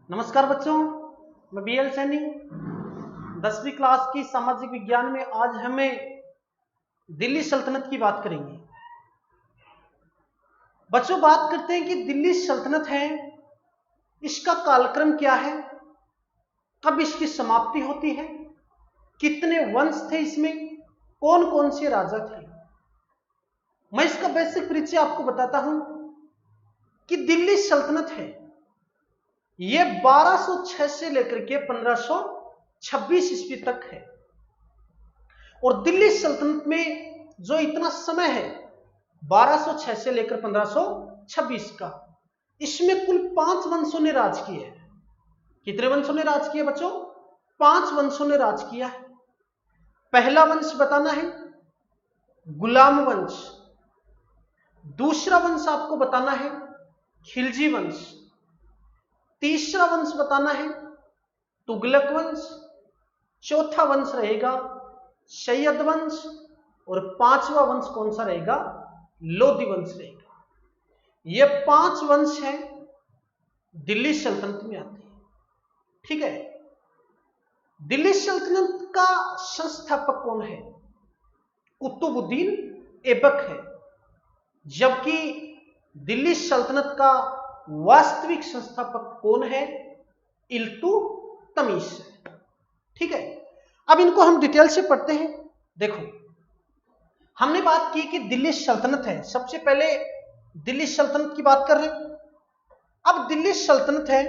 नमस्कार बच्चों, मैं BL सैनी 10वीं क्लास की सामाजिक विज्ञान में आज हमें दिल्ली सल्तनत की बात करेंगे। बच्चों, बात करते हैं कि दिल्ली सल्तनत है, इसका कालक्रम क्या है, कब इसकी समाप्ति होती है, कितने वंश थे इसमें, कौन कौन से राजा थे। मैं इसका बेसिक परिचय आपको बताता हूं कि दिल्ली सल्तनत है ये 1206 से लेकर के 1526 ईस्वी तक है। और दिल्ली सल्तनत में जो इतना समय है 1206 से लेकर 1526 का, इसमें कुल 5 वंशों ने राज किया है। कितने वंशों ने राज किया बच्चों? 5 वंशों ने राज किया है। पहला वंश बताना है गुलाम वंश, दूसरा वंश आपको बताना है खिलजी वंश, तीसरा वंश बताना है तुगलक वंश, चौथा वंश रहेगा सैयद वंश और पांचवा वंश कौन सा रहेगा? लोधी वंश रहेगा। ये 5 वंश है दिल्ली सल्तनत में आते हैं। ठीक है, दिल्ली सल्तनत का संस्थापक कौन है? कुतुबुद्दीन ऐबक है, जबकि दिल्ली सल्तनत का वास्तविक संस्थापक कौन है? इल्तुतमिश है। ठीक है, अब इनको हम डिटेल से पढ़ते हैं। देखो, हमने बात की कि दिल्ली सल्तनत है, सबसे पहले दिल्ली सल्तनत की बात कर रहे हैं। अब दिल्ली सल्तनत है,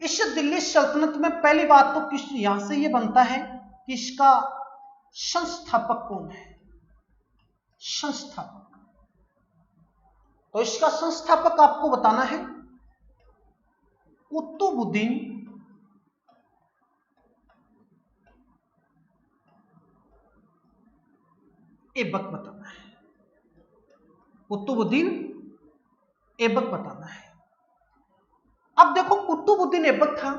इस दिल्ली सल्तनत में पहली बात तो किस यहां से यह बनता है कि इसका संस्थापक कौन है? संस्थापक, तो इसका संस्थापक आपको बताना है कुतुबुद्दीन ऐबक बताना है। कुतुबुद्दीन ऐबक बताना है। अब देखो, कुतुबुद्दीन ऐबक था,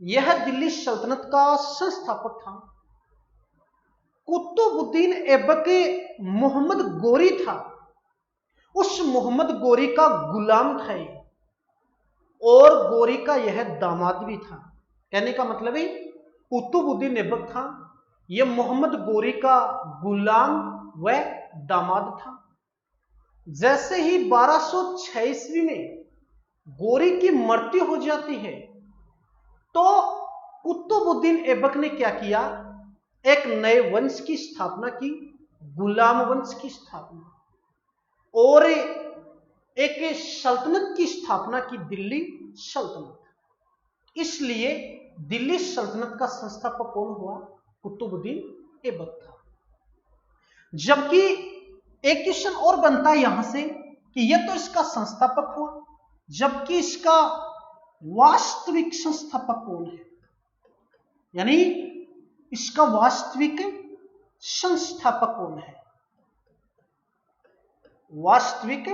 यह दिल्ली सल्तनत का संस्थापक था। कुतुबुद्दीन ऐबक मोहम्मद गोरी था, उस मोहम्मद गोरी का गुलाम था ये, और गोरी का यह दामाद भी था। कहने का मतलब है कुतुबुद्दीन ऐबक था, यह मोहम्मद गोरी का गुलाम व दामाद था। जैसे ही 1206 ईस्वी में गोरी की मृत्यु हो जाती है, तो कुतुबुद्दीन ऐबक ने क्या किया? एक नए वंश की स्थापना की, गुलाम वंश की स्थापना, और एक सल्तनत की स्थापना की, दिल्ली सल्तनत। इसलिए दिल्ली सल्तनत का संस्थापक कौन हुआ? कुतुबुद्दीन ऐबक था। जबकि एक क्वेश्चन और बनता है यहां से कि यह तो इसका संस्थापक हुआ, जबकि इसका वास्तविक संस्थापक कौन है? यानी इसका वास्तविक संस्थापक कौन है? वास्तविक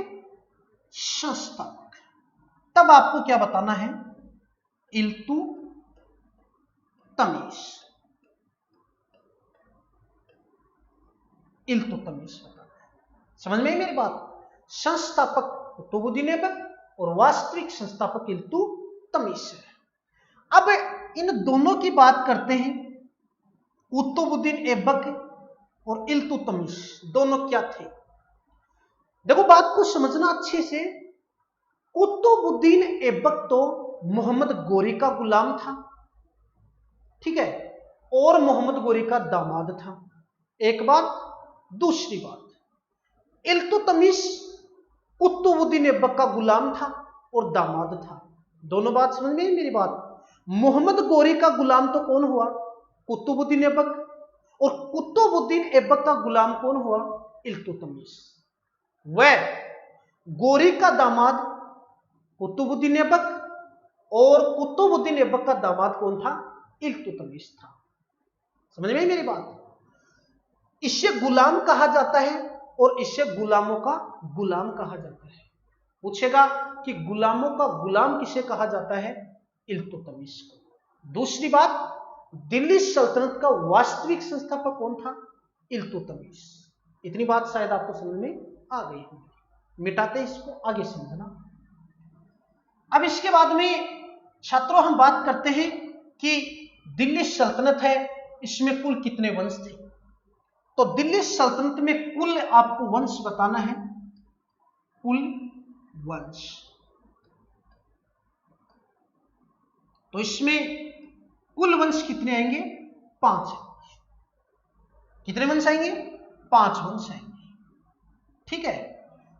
संस्थापक, तब आपको क्या बताना है? इल्तुतमिश। इल्तुतमिश बताना है। समझ में मेरी बात? संस्थापक कुतुबुद्दीन ऐबक और वास्तविक संस्थापक इल्तुतमिश है। अब इन दोनों की बात करते हैं। कुतुबुद्दीन ऐबक और इल्तुतमिश दोनों क्या थे? देखो, बात को समझना अच्छे से। कुतुबुद्दीन ऐबक तो मोहम्मद गोरी का गुलाम था, ठीक है, और मोहम्मद गोरी का दामाद था, एक बात। दूसरी बात, इल्तुतमिश कुतुबुद्दीन ऐबक का गुलाम था और दामाद था। दोनों बात समझ में मेरी बात? मोहम्मद गोरी का गुलाम तो कौन हुआ? कुतुबुद्दीन ऐबक, और कुतुबुद्दीन ऐबक का गुलाम कौन हुआ? इल्तुतमिश। वह गोरी का दामाद कुतुबुद्दीन ऐबक, और कुतुबुद्दीन ऐबक का दामाद कौन था? इल्तुतमिश था। समझ में मेरी बात? इसे गुलाम कहा जाता है और इसे गुलामों का गुलाम कहा जाता है। पूछेगा कि गुलामों का गुलाम किसे कहा जाता है? इल्तुतमिश को। दूसरी बात, दिल्ली सल्तनत का वास्तविक संस्थापक कौन था? इल्तुतमिश। इतनी बात शायद आपको समझ में आ गई होगी। मिटाते इसको, आगे समझना। अब इसके बाद में छात्रों हम बात करते हैं कि दिल्ली सल्तनत है, इसमें कुल कितने वंश थे। तो दिल्ली सल्तनत में कुल आपको वंश बताना है, कुल वंश। तो इसमें कुल वंश कितने आएंगे, 5। कितने वंश आएंगे, 5 वंश आएंगे। ठीक है,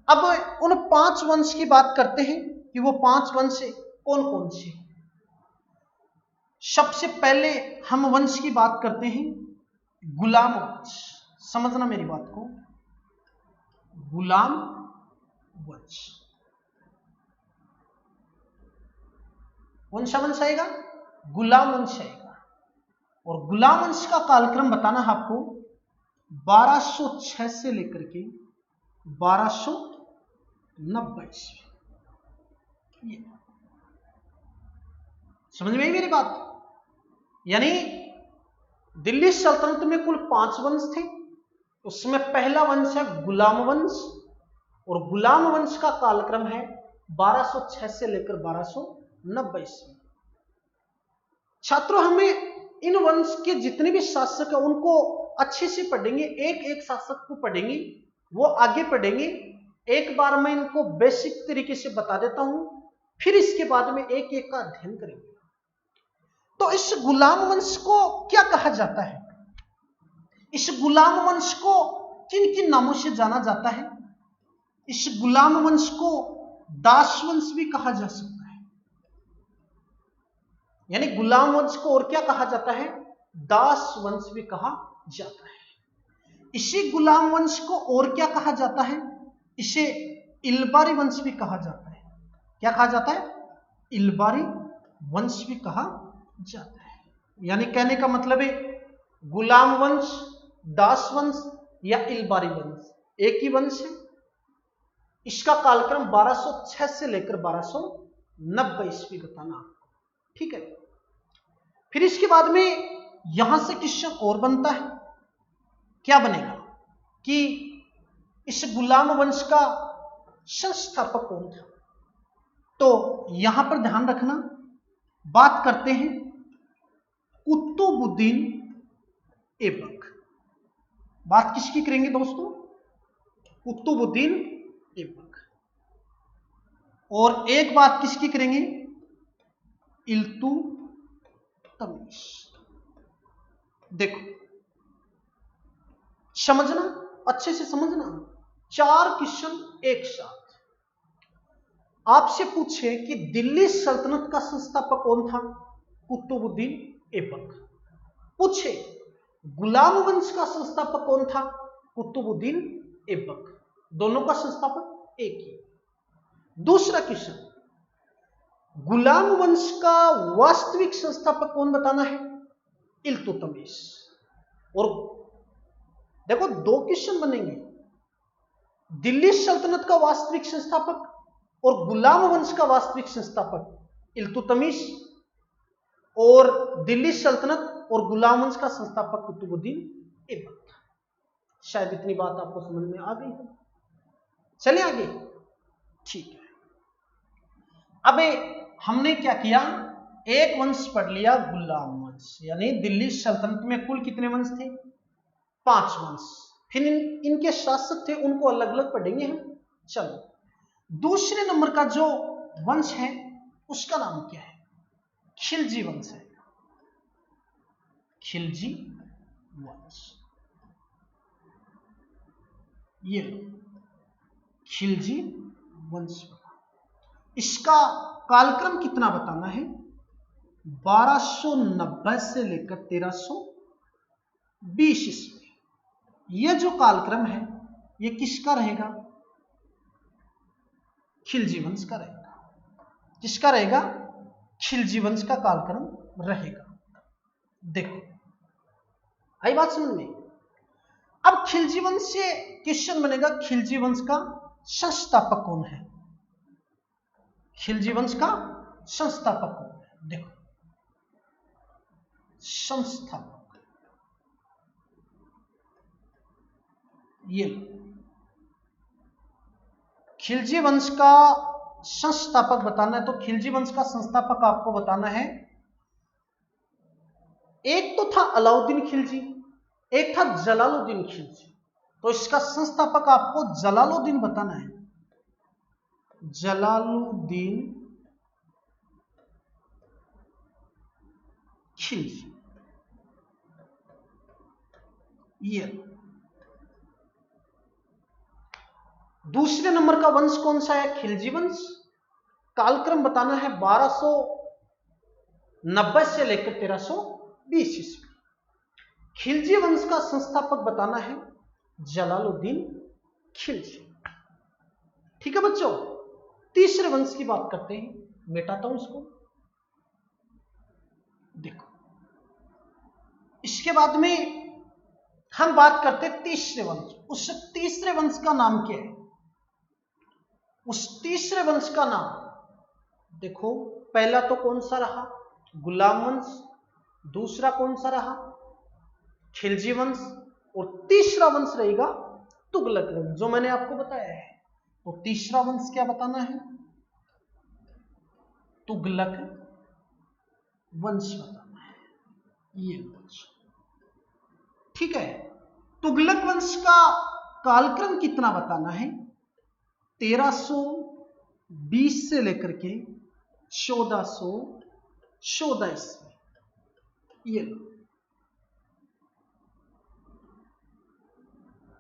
अब उन 5 वंश की बात करते हैं कि वो 5 वंश कौन कौन से। सबसे पहले हम वंश की बात करते हैं गुलाम वंश। समझना मेरी बात को, गुलाम वंश। कौन सा वंश आएगा, गुलाम वंश आएगा। और गुलाम वंश का कालक्रम बताना है आपको 1206 से लेकर के 1290 ईस्वी। समझ में आई मेरी बात। यानी दिल्ली सल्तनत में कुल 5 वंश थे, उसमें पहला वंश है गुलाम वंश, और गुलाम वंश का कालक्रम है 1206 से लेकर 1290 ईस्वी। छात्रों हमें इन वंश के जितने भी शासक हैं उनको अच्छे से पढ़ेंगे, एक एक शासक को पढ़ेंगे, वो आगे पढ़ेंगे। एक बार मैं इनको बेसिक तरीके से बता देता हूं, फिर इसके बाद में एक एक का अध्ययन करेंगे। तो इस गुलाम वंश को क्या कहा जाता है, इस गुलाम वंश को किन किन नामों से जाना जाता है। इस गुलाम वंश को दास वंश भी कहा जा सकता है, यानी गुलाम वंश को और क्या कहा जाता है, दास वंश भी कहा जाता है। इसी गुलाम वंश को और क्या कहा जाता है, इसे इलबारी वंश भी कहा जाता है। क्या कहा जाता है, इलबारी वंश भी कहा जाता है। यानी कहने का मतलब है गुलाम वंश, दास वंश या इलबारी वंश एक ही वंश है। इसका कालक्रम 1206 से लेकर 1290 ईस्वी बताना। ठीक है, फिर इसके बाद में यहां से क्वेश्चन और बनता है, क्या बनेगा कि इस गुलाम वंश का संस्थापक कौन था। तो यहां पर ध्यान रखना, बात करते हैं कुतुबुद्दीन ऐबक। बात किसकी करेंगे दोस्तों, कुतुबुद्दीन ऐबक। और एक बात किसकी करेंगे, इल्तुतमिश। देखो समझना, अच्छे से समझना, 4 क्वेश्चन एक साथ। आपसे पूछे कि दिल्ली सल्तनत का संस्थापक कौन था, कुतुबुद्दीन ऐबक। पूछे गुलाम वंश का संस्थापक कौन था, कुतुबुद्दीन ऐबक। दोनों का संस्थापक एक ही। दूसरा क्वेश्चन, गुलाम वंश का वास्तविक संस्थापक कौन बताना है, इल्तुतमिश। और देखो 2 क्वेश्चन बनेंगे, दिल्ली सल्तनत का वास्तविक संस्थापक और गुलाम वंश का वास्तविक संस्थापक इल्तुतमिश, और दिल्ली सल्तनत और गुलाम वंश का संस्थापक कुतुबुद्दीन ऐबक था। शायद इतनी बात आपको समझ में आ गई है। चलिए आगे। ठीक है, अब हमने क्या किया, एक वंश पढ़ लिया गुलाम वंश, यानी दिल्ली सल्तनत में कुल कितने वंश थे, 5 वंश। फिर इनके शासक थे, उनको अलग अलग पढ़ेंगे हम। चलो, दूसरे नंबर का जो वंश है उसका नाम क्या है, खिलजी वंश है। खिलजी वंश, ये खिलजी वंश। इसका कालक्रम कितना बताना है, 1290 से लेकर 1320 ईस्वी। यह जो कालक्रम है ये किसका रहेगा, खिलजी वंश का रहेगा। किसका रहेगा, खिलजी वंश का कालक्रम रहेगा। देखो आई बात समझ में। अब खिलजी वंश से क्वेश्चन बनेगा, खिलजी वंश का संस्थापक कौन है, खिलजी वंश का संस्थापक कौन है। देखो संस्थापक, ये खिलजी वंश का संस्थापक बताना है तो खिलजी वंश का संस्थापक आपको बताना है। एक तो था अलाउद्दीन खिलजी, एक था जलालुद्दीन खिलजी। तो इसका संस्थापक आपको जलालुद्दीन बताना है, जलालुद्दीन खिलजी। ये दूसरे नंबर का वंश कौन सा है? खिलजी वंश। कालक्रम बताना है 1290 से लेकर 1320 ईस्वी। खिलजी वंश का संस्थापक बताना है जलालुद्दीन खिलजी। ठीक है बच्चों, तीसरे वंश की बात करते हैं। मिटाता हूं इसको। देखो, इसके बाद में हम बात करते हैं तीसरे वंश। उस तीसरे वंश का नाम क्या है? उस तीसरे वंश का नाम देखो, पहला तो कौन सा रहा? गुलाम वंश। दूसरा कौन सा रहा? खिलजी वंश। और तीसरा वंश रहेगा तुगलक वंश, जो मैंने आपको बताया है। तो तीसरा वंश क्या बताना है? तुगलक वंश बताना है, ये वंश। ठीक है, तुगलक वंश का कालक्रम कितना बताना है? 1320 से लेकर के 1414 ईस्वी। ये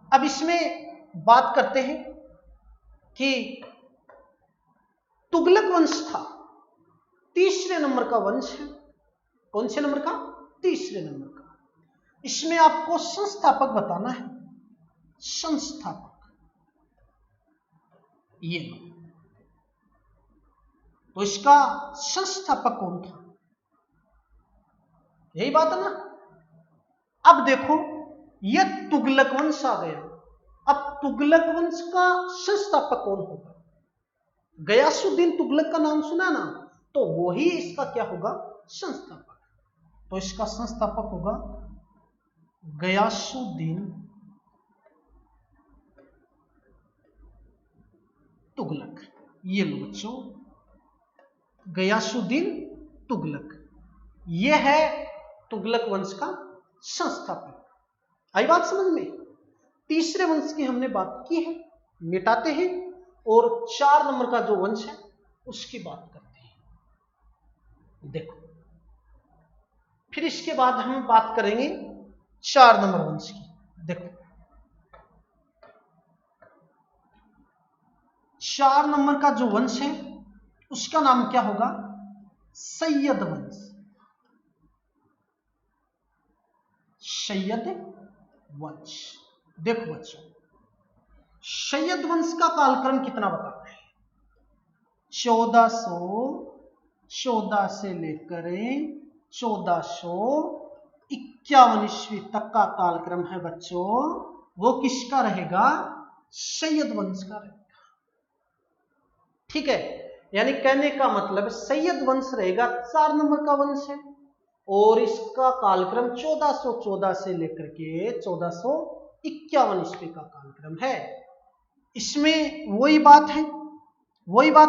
अब इसमें बात करते हैं कि तुगलक वंश था, तीसरे नंबर का वंश है। कौन से नंबर का? तीसरे नंबर का। इसमें आपको संस्थापक बताना है, संस्थापक। ये तो इसका संस्थापक कौन था? यही बात है ना। अब देखो, यह तुगलक वंश आ गया। अब तुगलक वंश का संस्थापक कौन होगा? गयासुद्दीन तुगलक का नाम सुना ना, तो वही इसका क्या होगा? संस्थापक। तो इसका संस्थापक होगा गयासुद्दीन तुगलक। ये लो बच्चों, गयासुद्दीन तुगलक, ये है तुगलक वंश का संस्थापक। आई बात समझ में? तीसरे वंश की हमने बात की है, मिटाते हैं, और 4 नंबर का जो वंश है उसकी बात करते हैं। देखो, फिर इसके बाद हम बात करेंगे 4 नंबर वंश की। देखो, 4 नंबर का जो वंश है उसका नाम क्या होगा? सैयद वंश। सैयद वंश। देखो बच्चों, सैयद वंश का कालक्रम कितना बताना है? 1414 से लेकर 1451 ईस्वी तक का कालक्रम है बच्चों। वो किसका रहेगा? सैयद वंश का रहेगा। ठीक है, यानी कहने का मतलब सैयद वंश रहेगा, 4 नंबर का वंश है, और इसका कालक्रम 1414 से लेकर के 1451 ईस्वी का कालक्रम है। इसमें वही बात है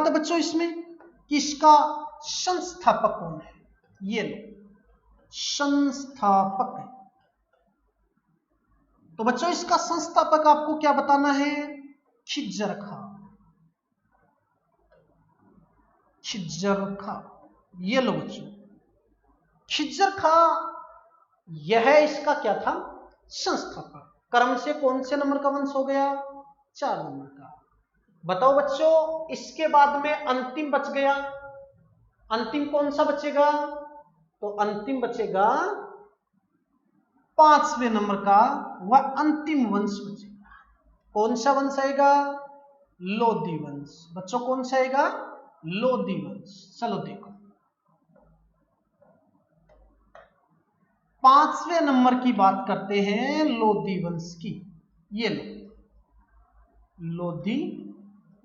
बच्चों इसमें कि इसका संस्थापक कौन है? ये लो, संस्थापक है। तो बच्चों इसका संस्थापक आपको क्या बताना है? खिज्जर खां। खिज्जर खां, ये लो बच्चों, खिज्जर खां यह इसका क्या था? संस्थापक। क्रम से कौन से नंबर का वंश हो गया? 4 नंबर का। बताओ बच्चों, इसके बाद में अंतिम बच गया। अंतिम कौन सा बचेगा? तो अंतिम बचेगा 5वें नंबर का, वह अंतिम वंश बचेगा। कौन सा वंश आएगा? लोधी वंश। बच्चों कौन सा आएगा? लोधी वंश। चलो देखो, 5वें नंबर की बात करते हैं लोधी वंश की। ये लो, लोधी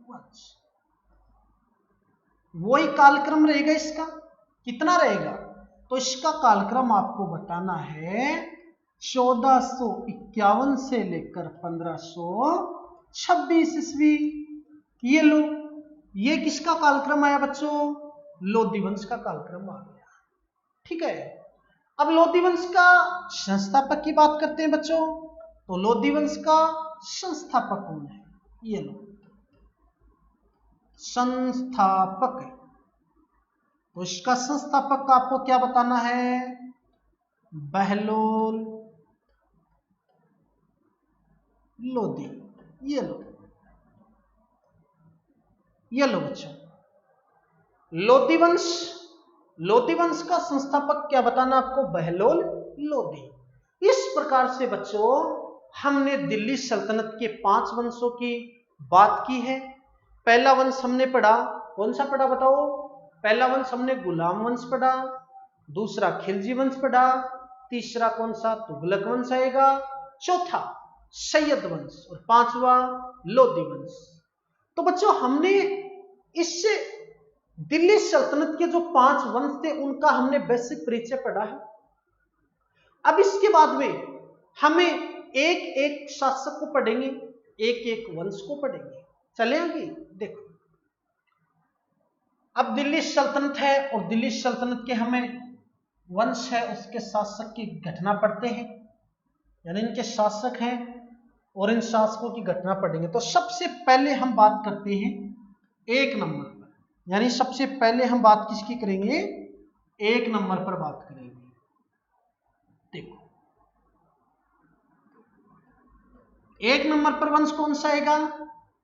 वंश। वही कालक्रम रहेगा इसका। कितना रहेगा? तो इसका कालक्रम आपको बताना है 1451 से लेकर 1526 ईस्वी। ये लो, ये किसका कालक्रम आया बच्चों? लोधी वंश का कालक्रम आ गया। ठीक है, अब लोधी वंश का संस्थापक की बात करते हैं बच्चों। तो लोधी वंश का संस्थापक कौन है? ये लो, संस्थापक। तो इसका संस्थापक आपको क्या बताना है? बहलोल लोधी। ये लो, ये लो बच्चों, लोधी वंश, लोधी वंश का संस्थापक क्या बताना आपको? बहलोल लोधी। इस प्रकार से बच्चों हमने दिल्ली सल्तनत के 5 वंशों की बात की है। पहला वंश हमने पढ़ा, कौन सा पढ़ा बताओ? पहला वंश हमने गुलाम वंश पढ़ा, दूसरा खिलजी वंश पढ़ा, तीसरा कौन सा? तुगलक वंश आएगा, चौथा सैयद वंश और पांचवा लोधी वंश। तो बच्चों हमने इससे दिल्ली सल्तनत के जो 5 वंश थे उनका हमने बेसिक परिचय पढ़ा है। अब इसके बाद में हमें एक एक शासक को पढ़ेंगे, एक एक वंश को पढ़ेंगे। चले आगे देखो, अब दिल्ली सल्तनत है और दिल्ली सल्तनत के हमें वंश है उसके शासक की घटना पढ़ते हैं, यानी इनके शासक हैं और इन शासकों की घटना पढ़ेंगे। तो सबसे पहले हम बात करते हैं 1 नंबर पर, यानी सबसे पहले हम बात किसकी करेंगे? 1 नंबर पर बात करेंगे। देखो 1 नंबर पर वंश कौन सा आएगा?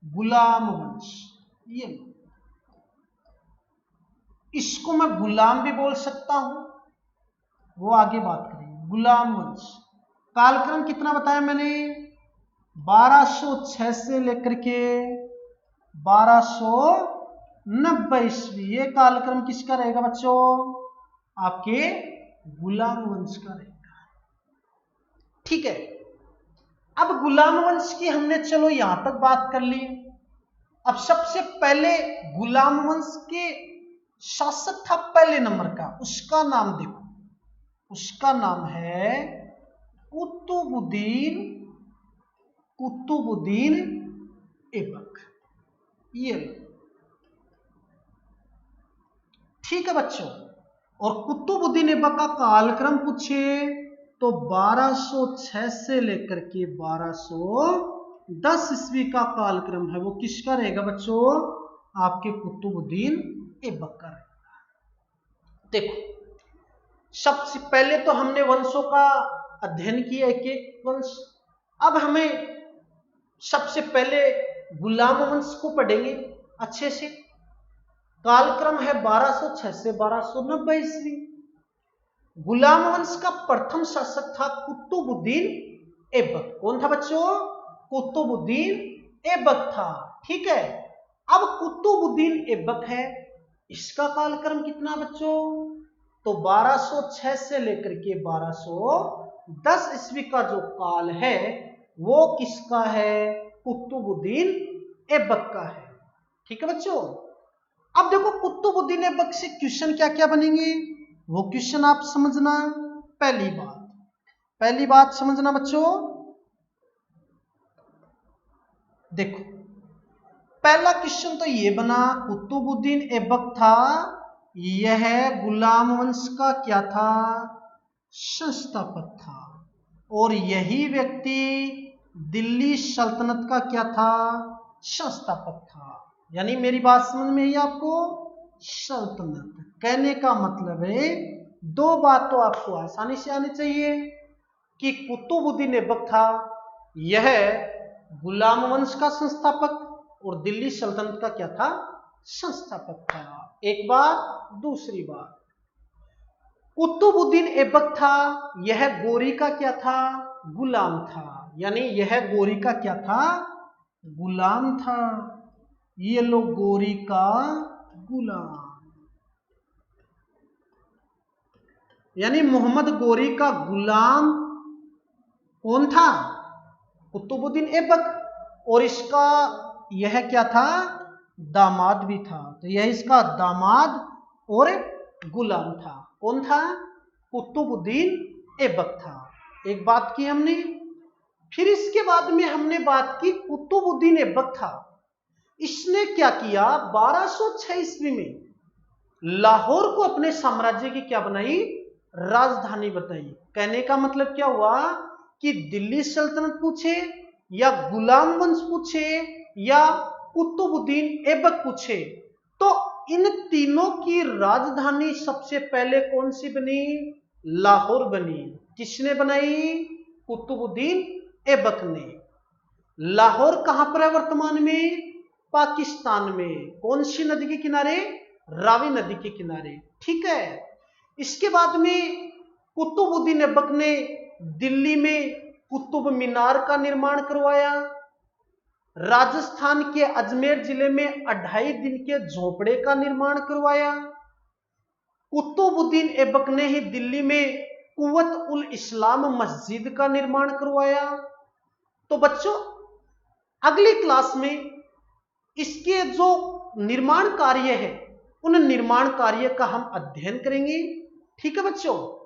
गुलाम वंश। ये इसको मैं गुलाम भी बोल सकता हूं, वो आगे बात करेंगे। गुलाम वंश कालक्रम कितना बताया मैंने? 1206 से लेकर के 1290 ईस्वी। ये कालक्रम किसका रहेगा बच्चों? आपके गुलाम वंश का रहेगा। ठीक है, अब गुलाम वंश की हमने चलो यहां तक बात कर ली। अब सबसे पहले गुलाम वंश के शासक था पहले नंबर का, उसका नाम देखो, उसका नाम है कुतुबुद्दीन, कुतुबुद्दीन ऐबक। ये ठीक है बच्चों, और कुतुबुद्दीन ऐबक का कालक्रम पूछे तो 1206 से लेकर के 1210 ईस्वी का कालक्रम है, वो किसका रहेगा बच्चों? आपके कुतुबुद्दीन ऐबक का रहेगा। देखो सबसे पहले तो हमने वंशों का अध्ययन किया, एक एक वंश। अब हमें सबसे पहले गुलाम वंश को पढ़ेंगे अच्छे से। कालक्रम है 1206 से 1290 ईस्वी। गुलाम वंश का प्रथम शासक था कुतुबुद्दीन ऐबक। कौन था बच्चों? कुतुबुद्दीन ऐबक था। ठीक है, अब कुतुबुद्दीन ऐबक है, इसका कालक्रम कितना बच्चों? तो 1206 से लेकर के 1210 ईस्वी का जो काल है वो किसका है? कुतुबुद्दीन ऐबक का है। ठीक है बच्चों, अब देखो कुतुबुद्दीन ऐबक से क्वेश्चन क्या क्या बनेंगे वो क्वेश्चन आप समझना। पहली बात समझना बच्चों, देखो पहला क्वेश्चन तो ये बना, कुतुबुद्दीन ऐबक था, यह गुलाम वंश का क्या था? संस्थापक था, और यही व्यक्ति दिल्ली सल्तनत का क्या था? संस्थापक था। यानी मेरी बात समझ में आई आपको? सल्तनत कहने का मतलब है 2 बात तो आपको आसानी से आनी चाहिए कि कुतुबुद्दीन ऐबक था, यह गुलाम वंश का संस्थापक, और दिल्ली सल्तनत का क्या था? संस्थापक था। एक बात। दूसरी बात, कुतुबुद्दीन ऐबक था, यह गोरी का क्या था? गुलाम था। यानी यह गोरी का क्या था? गुलाम था। ये लो गोरी का गुलाम, यानी मोहम्मद गोरी का गुलाम कौन था? कुतुबुद्दीन ऐबक, और इसका यह क्या था? दामाद भी था। तो यह इसका दामाद और गुलाम था। कौन था? कुतुबुद्दीन ऐबक था। एक बात की हमने। फिर इसके बाद में हमने बात की कुतुबुद्दीन ऐबक था, इसने क्या किया, 1206 ईस्वी में लाहौर को अपने साम्राज्य की क्या बनाई, राजधानी बताई। कहने का मतलब क्या हुआ कि दिल्ली सल्तनत पूछे या गुलाम वंश पूछे या कुतुबुद्दीन ऐबक पूछे, तो इन तीनों की राजधानी सबसे पहले कौन सी बनी, लाहौर बनी। किसने बनाई, कुतुबुद्दीन ऐबक ने। लाहौर कहां पर है वर्तमान में, पाकिस्तान में। कौन सी नदी के किनारे, रावी नदी के किनारे। ठीक है। इसके बाद में कुतुबुद्दीन ऐबक ने दिल्ली में कुतुब मीनार का निर्माण करवाया। राजस्थान के अजमेर जिले में 2.5 दिन के झोपड़े का निर्माण करवाया। कुतुबुद्दीन ऐबक ने ही दिल्ली में कुवत उल इस्लाम मस्जिद का निर्माण करवाया। तो बच्चों अगली क्लास में इसके जो निर्माण कार्य है उन निर्माण कार्य का हम अध्ययन करेंगे। ठीक है बच्चों।